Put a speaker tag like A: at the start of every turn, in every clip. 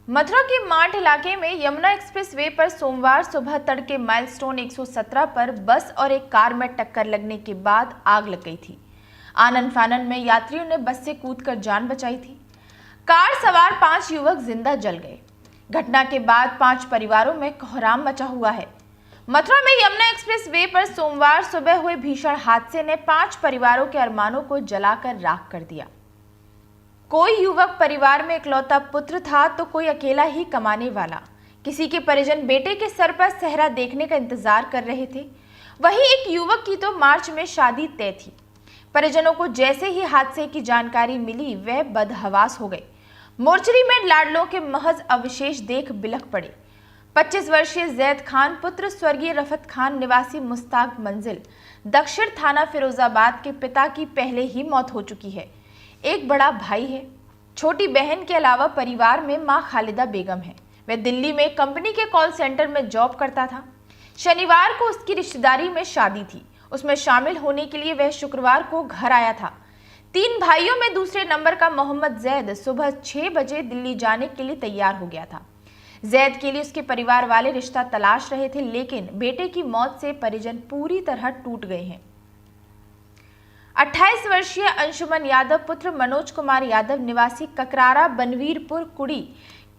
A: मथुरा के माठ इलाके में यमुना एक्सप्रेस वे पर सोमवार सुबह तड़के माइलस्टोन 117 पर बस और एक कार में टक्कर लगने के बाद आग लग गई थी। आनन फानन में यात्रियों ने बस से कूदकर जान बचाई थी। कार सवार 5 युवक जिंदा जल गए। घटना के बाद 5 परिवारों में कोहराम मचा हुआ है। मथुरा में यमुना एक्सप्रेस वे पर सोमवार सुबह हुए भीषण हादसे ने 5 परिवारों के अरमानों को जलाकर राख कर दिया। कोई युवक परिवार में इकलौता पुत्र था तो कोई अकेला ही कमाने वाला। किसी के परिजन बेटे के सर पर सेहरा देखने का इंतजार कर रहे थे। वहीं एक युवक की तो मार्च में शादी तय थी। परिजनों को जैसे ही हादसे की जानकारी मिली वह बदहवास हो गए। मोर्चरी में लाडलों के महज अवशेष देख बिलख पड़े। 25 वर्षीय जैद खान पुत्र स्वर्गीय रफत खान निवासी मुस्ताक मंजिल दक्षिण थाना फिरोजाबाद के पिता की पहले ही मौत हो चुकी है। एक बड़ा भाई है। छोटी बहन के अलावा परिवार में मां खालिदा बेगम है। वह दिल्ली में कंपनी के कॉल सेंटर में जॉब करता था। शनिवार को उसकी रिश्तेदारी में शादी थी। उसमें शामिल होने के लिए वह शुक्रवार को घर आया था। 3 भाइयों में दूसरे नंबर का मोहम्मद जैद सुबह 6 बजे दिल्ली जाने के लिए तैयार हो गया था। जैद के लिए उसके परिवार वाले रिश्ता तलाश रहे थे, लेकिन बेटे की मौत से परिजन पूरी तरह टूट गए हैं। 28 वर्षीय अंशुमन यादव पुत्र मनोज कुमार यादव निवासी ककरारा बनवीरपुर कुड़ी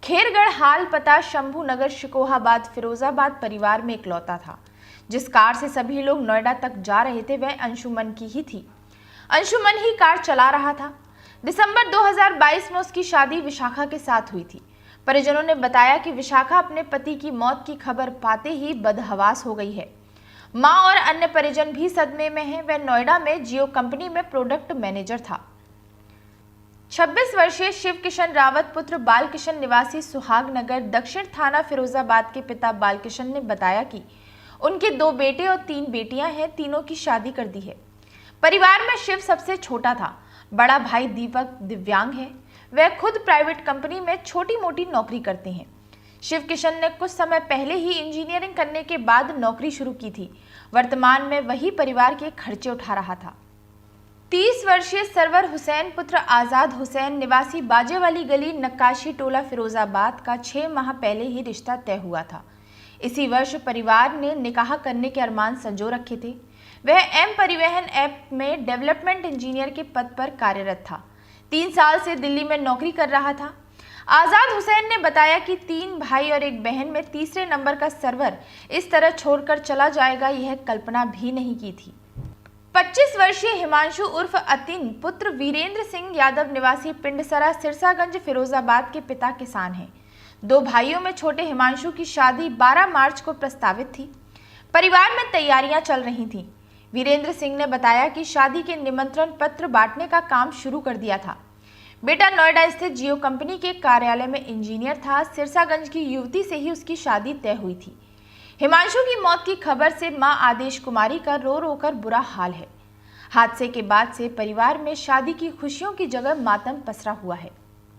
A: खेरगढ़ हाल पता शंभू नगर शिकोहाबाद फिरोजाबाद परिवार में इकलौता था। जिस कार से सभी लोग नोएडा तक जा रहे थे वह अंशुमन की ही थी। अंशुमन ही कार चला रहा था। दिसंबर 2022 में उसकी शादी विशाखा के साथ हुई थी। परिजनों ने बताया कि विशाखा अपने पति की मौत की खबर पाते ही बदहवास हो गई है। मां और अन्य परिजन भी सदमे में हैं। वह नोएडा में जियो कंपनी में प्रोडक्ट मैनेजर था। 26 वर्षीय शिव किशन रावत पुत्र बाल किशन निवासी सुहागनगर दक्षिण थाना फिरोजाबाद के पिता बाल किशन ने बताया कि उनके 2 बेटे और 3 बेटियां हैं। तीनों की शादी कर दी है। परिवार में शिव सबसे छोटा था। बड़ा भाई दीपक दिव्यांग है। वह खुद प्राइवेट कंपनी में छोटी मोटी नौकरी करते हैं। शिव किशन ने कुछ समय पहले ही इंजीनियरिंग करने के बाद नौकरी शुरू की थी। वर्तमान में वही परिवार के खर्चे उठा रहा था। 30 वर्षीय सरवर हुसैन पुत्र आजाद हुसैन निवासी बाजेवाली गली नक्काशी टोला फिरोजाबाद का 6 माह पहले ही रिश्ता तय हुआ था। इसी वर्ष परिवार ने निकाह करने के अरमान संजो रखे थे। वह एम परिवहन ऐप में डेवलपमेंट इंजीनियर के पद पर कार्यरत था। 3 साल से दिल्ली में नौकरी कर रहा था। आजाद हुसैन ने बताया कि 3 भाई और एक बहन में तीसरे नंबर का सर्वर इस तरह छोड़कर चला जाएगा, यह कल्पना भी नहीं की थी। 25 वर्षीय हिमांशु उर्फ अतिन पुत्र वीरेंद्र सिंह यादव निवासी पिंडसरा सिरसागंज फिरोजाबाद के पिता किसान हैं। 2 भाइयों में छोटे हिमांशु की शादी 12 मार्च को प्रस्तावित थी। परिवार में तैयारियां चल रही थीं। वीरेंद्र सिंह ने बताया कि शादी के निमंत्रण पत्र बांटने का काम शुरू कर दिया था। बेटा नोएडा स्थित जियो कंपनी के कार्यालय में इंजीनियर था। सिरसागंज की युवती से ही उसकी शादी तय हुई थी। हिमांशु की मौत की खबर से मां आदेश कुमारी का रो रो कर बुरा हाल है। हादसे के बाद से परिवार में शादी की खुशियों की जगह मातम पसरा हुआ है।